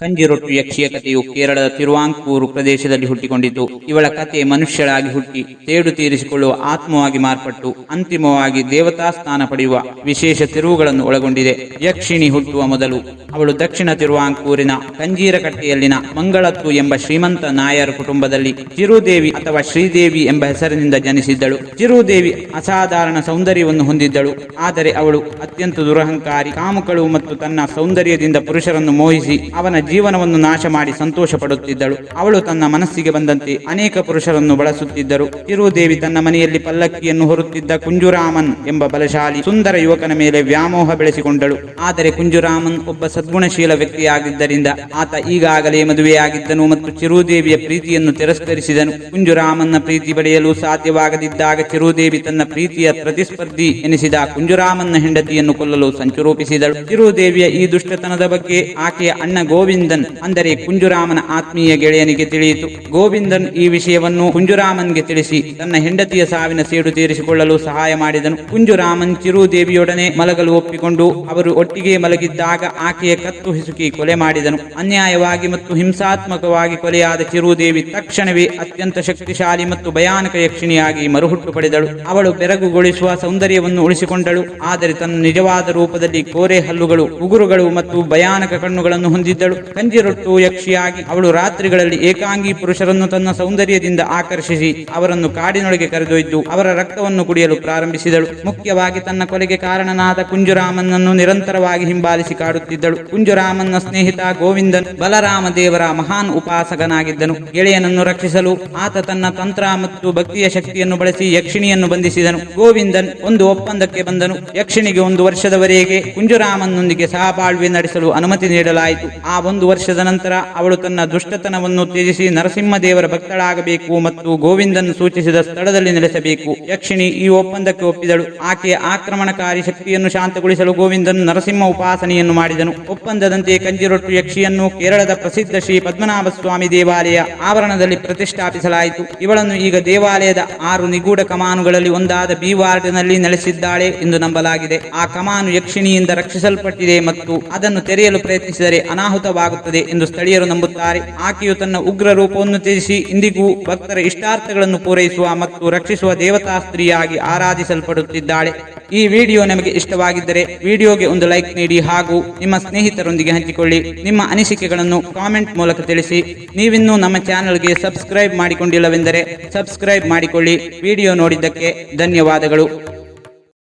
ಕಂಜಿರೊಟ್ಟು ಯಕ್ಷಿಯ ಕಥೆಯು ಕೇರಳದ ತಿರುವಾಂಕೂರು ಪ್ರದೇಶದಲ್ಲಿ ಹುಟ್ಟಿಕೊಂಡಿತು. ಇವಳ ಕಥೆ ಮನುಷ್ಯಳಾಗಿ ಹುಟ್ಟಿ ಸೇಡು ತೀರಿಸಿಕೊಳ್ಳುವ ಆತ್ಮವಾಗಿ ಮಾರ್ಪಟ್ಟು ಅಂತಿಮವಾಗಿ ದೇವತಾ ಸ್ಥಾನ ಪಡೆಯುವ ವಿಶೇಷ ತಿರುವುಗಳನ್ನು ಒಳಗೊಂಡಿದೆ. ಯಕ್ಷಿಣಿ ಹುಟ್ಟುವ ಮೊದಲು ಅವಳು ದಕ್ಷಿಣ ತಿರುವಾಂಕೂರಿನ ಕಂಜೀರಕಟ್ಟೆಯಲ್ಲಿನ ಮಂಗಳತ್ತು ಎಂಬ ಶ್ರೀಮಂತ ನಾಯರ ಕುಟುಂಬದಲ್ಲಿ ಚಿರುದೇವಿ ಅಥವಾ ಶ್ರೀದೇವಿ ಎಂಬ ಹೆಸರಿನಿಂದ ಜನಿಸಿದ್ದಳು. ಚಿರುದೇವಿ ಅಸಾಧಾರಣ ಸೌಂದರ್ಯವನ್ನು ಹೊಂದಿದ್ದಳು. ಆದರೆ ಅವಳು ಅತ್ಯಂತ ದುರಹಂಕಾರಿ, ಕಾಮುಕಳು ಮತ್ತು ತನ್ನ ಸೌಂದರ್ಯದಿಂದ ಪುರುಷರನ್ನು ಮೋಹಿಸಿ ಅವನ ಜೀವನವನ್ನು ನಾಶ ಮಾಡಿ ಸಂತೋಷ ಪಡುತ್ತಿದ್ದಳು. ಅವಳು ತನ್ನ ಮನಸ್ಸಿಗೆ ಬಂದಂತೆ ಅನೇಕ ಪುರುಷರನ್ನು ಬಳಸುತ್ತಿದ್ದರು. ಚಿರುದೇವಿ ತನ್ನ ಮನೆಯಲ್ಲಿ ಪಲ್ಲಕ್ಕಿಯನ್ನು ಹೊರುತ್ತಿದ್ದ ಕುಂಜುರಾಮನ್ ಎಂಬ ಬಲಶಾಲಿ ಸುಂದರ ಯುವಕನ ಮೇಲೆ ವ್ಯಾಮೋಹ ಬೆಳೆಸಿಕೊಂಡಳು. ಆದರೆ ಕುಂಜುರಾಮನ್ ಒಬ್ಬ ಸದ್ಗುಣಶೀಲ ವ್ಯಕ್ತಿಯಾಗಿದ್ದರಿಂದ ಆತ ಈಗಾಗಲೇ ಮದುವೆಯಾಗಿದ್ದನು ಮತ್ತು ಚಿರುದೇವಿಯ ಪ್ರೀತಿಯನ್ನು ತಿರಸ್ಕರಿಸಿದನು. ಕುಂಜುರಾಮನ್ನ ಪ್ರೀತಿ ಪಡೆಯಲು ಸಾಧ್ಯವಾಗದಿದ್ದಾಗ ಚಿರುದೇವಿ ತನ್ನ ಪ್ರೀತಿಯ ಪ್ರತಿಸ್ಪರ್ಧಿ ಎನಿಸಿದ ಕುಂಜುರಾಮನ್ನ ಹೆಂಡತಿಯನ್ನು ಕೊಲ್ಲಲು ಸಂಚು ರೂಪಿಸಿದಳು. ಚಿರುದೇವಿಯ ಈ ದುಷ್ಟತನದ ಬಗ್ಗೆ ಆಕೆಯ ಅಣ್ಣ ಗೋವಿಂದನ್ ಅಂದರೆ ಕುಂಜುರಾಮನ ಆತ್ಮೀಯ ಗೆಳೆಯನಿಗೆ ತಿಳಿಯಿತು. ಗೋವಿಂದನ್ ಈ ವಿಷಯವನ್ನು ಕುಂಜುರಾಮನ್ಗೆ ತಿಳಿಸಿ ತನ್ನ ಹೆಂಡತಿಯ ಸಾವಿನ ಸೇಡು ತೀರಿಸಿಕೊಳ್ಳಲು ಸಹಾಯ ಮಾಡಿದನು. ಕುಂಜುರಾಮನ್ ಚಿರುದೇವಿಯೊಡನೆ ಮಲಗಲು ಒಪ್ಪಿಕೊಂಡು ಅವರು ಒಟ್ಟಿಗೆ ಮಲಗಿದ್ದಾಗ ಆಕೆಯ ಕತ್ತು ಹಿಸುಕಿ ಕೊಲೆ ಮಾಡಿದನು. ಅನ್ಯಾಯವಾಗಿ ಮತ್ತು ಹಿಂಸಾತ್ಮಕವಾಗಿ ಕೊಲೆಯಾದ ಚಿರುದೇವಿ ತಕ್ಷಣವೇ ಅತ್ಯಂತ ಶಕ್ತಿಶಾಲಿ ಮತ್ತು ಭಯಾನಕ ಯಕ್ಷಿಣಿಯಾಗಿ ಮರುಹುಟ್ಟು ಪಡೆದಳು. ಅವಳು ಬೆರಗುಗೊಳಿಸುವ ಸೌಂದರ್ಯವನ್ನು ಉಳಿಸಿಕೊಂಡಳು, ಆದರೆ ತನ್ನ ನಿಜವಾದ ರೂಪದಲ್ಲಿ ಕೋರೆ ಹಲ್ಲುಗಳು, ಉಗುರುಗಳು ಮತ್ತು ಭಯಾನಕ ಕಣ್ಣುಗಳನ್ನು ಹೊಂದಿದ್ದಳು. ಕಂಜಿರೊಟ್ಟು ಯಕ್ಷಿಯಾಗಿ ಅವಳು ರಾತ್ರಿಗಳಲ್ಲಿ ಏಕಾಂಗಿ ಪುರುಷರನ್ನು ತನ್ನ ಸೌಂದರ್ಯದಿಂದ ಆಕರ್ಷಿಸಿ ಅವರನ್ನು ಕಾಡಿನೊಳಗೆ ಕರೆದೊಯ್ದು ಅವರ ರಕ್ತವನ್ನು ಕುಡಿಯಲು ಪ್ರಾರಂಭಿಸಿದಳು. ಮುಖ್ಯವಾಗಿ ತನ್ನ ಕೊಲೆಗೆ ಕಾರಣನಾದ ಕುಂಜುರಾಮನನ್ನು ನಿರಂತರವಾಗಿ ಹಿಂಬಾಲಿಸಿ ಕಾಡುತ್ತಿದ್ದಳು. ಕುಂಜುರಾಮನ್ನ ಸ್ನೇಹಿತ ಗೋವಿಂದನ್ ಬಲರಾಮ ದೇವರ ಮಹಾನ್ ಉಪಾಸಕನಾಗಿದ್ದನು. ಗೆಳೆಯನನ್ನು ರಕ್ಷಿಸಲು ಆತ ತನ್ನ ತಂತ್ರ ಮತ್ತು ಭಕ್ತಿಯ ಶಕ್ತಿಯನ್ನು ಬಳಸಿ ಯಕ್ಷಿಣಿಯನ್ನು ಬಂಧಿಸಿದನು. ಗೋವಿಂದನ್ ಒಂದು ಒಪ್ಪಂದಕ್ಕೆ ಬಂದನು. ಯಕ್ಷಿಣಿಗೆ 1 ವರ್ಷದವರೆಗೆ ಕುಂಜುರಾಮನ್ನೊಂದಿಗೆ ಸಹಬಾಳ್ವೆ ನಡೆಸಲು ಅನುಮತಿ ನೀಡಲಾಯಿತು. ಆ 1 ವರ್ಷದ ನಂತರ ಅವಳು ತನ್ನ ದುಷ್ಟತನವನ್ನು ತ್ಯಜಿಸಿ ನರಸಿಂಹದೇವರ ಭಕ್ತಳಾಗಬೇಕು ಮತ್ತು ಗೋವಿಂದನ್ ಸೂಚಿಸಿದ ಸ್ಥಳದಲ್ಲಿ ನೆಲೆಸಬೇಕು. ಯಕ್ಷಿಣಿ ಈ ಒಪ್ಪಂದಕ್ಕೆ ಒಪ್ಪಿದಳು. ಆಕೆಯ ಆಕ್ರಮಣಕಾರಿ ಶಕ್ತಿಯನ್ನು ಶಾಂತಗೊಳಿಸಲು ಗೋವಿಂದನ್ ನರಸಿಂಹ ಉಪಾಸನೆಯನ್ನು ಮಾಡಿದನು. ಒಪ್ಪಂದದಂತೆ ಕಂಜಿರೊಟ್ಟು ಯಕ್ಷಿಯನ್ನು ಕೇರಳದ ಪ್ರಸಿದ್ಧ ಶ್ರೀ ಪದ್ಮನಾಭ ಸ್ವಾಮಿ ದೇವಾಲಯ ಆವರಣದಲ್ಲಿ ಪ್ರತಿಷ್ಠಾಪಿಸಲಾಯಿತು. ಇವಳನ್ನು ಈಗ ದೇವಾಲಯದ 6 ನಿಗೂಢ ಕಮಾನುಗಳಲ್ಲಿ ಒಂದಾದ ಬಿ ವಾರ್ಡ್ನಲ್ಲಿ ನೆಲೆಸಿದ್ದಾಳೆ ಎಂದು ನಂಬಲಾಗಿದೆ. ಆ ಕಮಾನು ಯಕ್ಷಿಣಿಯಿಂದ ರಕ್ಷಿಸಲ್ಪಟ್ಟಿದೆ ಮತ್ತು ಅದನ್ನು ತೆರೆಯಲು ಪ್ರಯತ್ನಿಸಿದರೆ ಅನಾಹುತವಾಗುತ್ತದೆ ಎಂದು ಸ್ಥಳೀಯರು ನಂಬುತ್ತಾರೆ. ಆಕೆಯು ತನ್ನ ಉಗ್ರ ರೂಪವನ್ನು ತ್ಯಜಿಸಿ ಇಂದಿಗೂ ಭಕ್ತರ ಇಷ್ಟಾರ್ಥಗಳನ್ನು ಪೂರೈಸುವ ಮತ್ತು ರಕ್ಷಿಸುವ ದೇವತಾ ಸ್ತ್ರೀಯಾಗಿ ಆರಾಧಿಸಲ್ಪಡುತ್ತಿದ್ದಾಳೆ. ಈ ವಿಡಿಯೋ ನಿಮಗೆ ಇಷ್ಟವಾಗಿದ್ದರೆ ವಿಡಿಯೋಗೆ ಒಂದು ಲೈಕ್ ನೀಡಿ ಹಾಗೂ ನಿಮ್ಮ ಸ್ನೇಹಿತರೊಂದಿಗೆ ಹಂಚಿಕೊಳ್ಳಿ. ನಿಮ್ಮ ಅನಿಸಿಕೆಗಳನ್ನು ಕಾಮೆಂಟ್ ಮೂಲಕ ತಿಳಿಸಿ. ನೀವಿನ್ನೂ ನಮ್ಮ ಚಾನೆಲ್ಗೆ ಸಬ್ಸ್ಕ್ರೈಬ್ ಮಾಡಿಕೊಂಡಿಲ್ಲವೆಂದರೆ ಸಬ್ಸ್ಕ್ರೈಬ್ ಮಾಡಿಕೊಳ್ಳಿ. ವಿಡಿಯೋ ನೋಡಿದ್ದಕ್ಕೆ ಧನ್ಯವಾದಗಳು.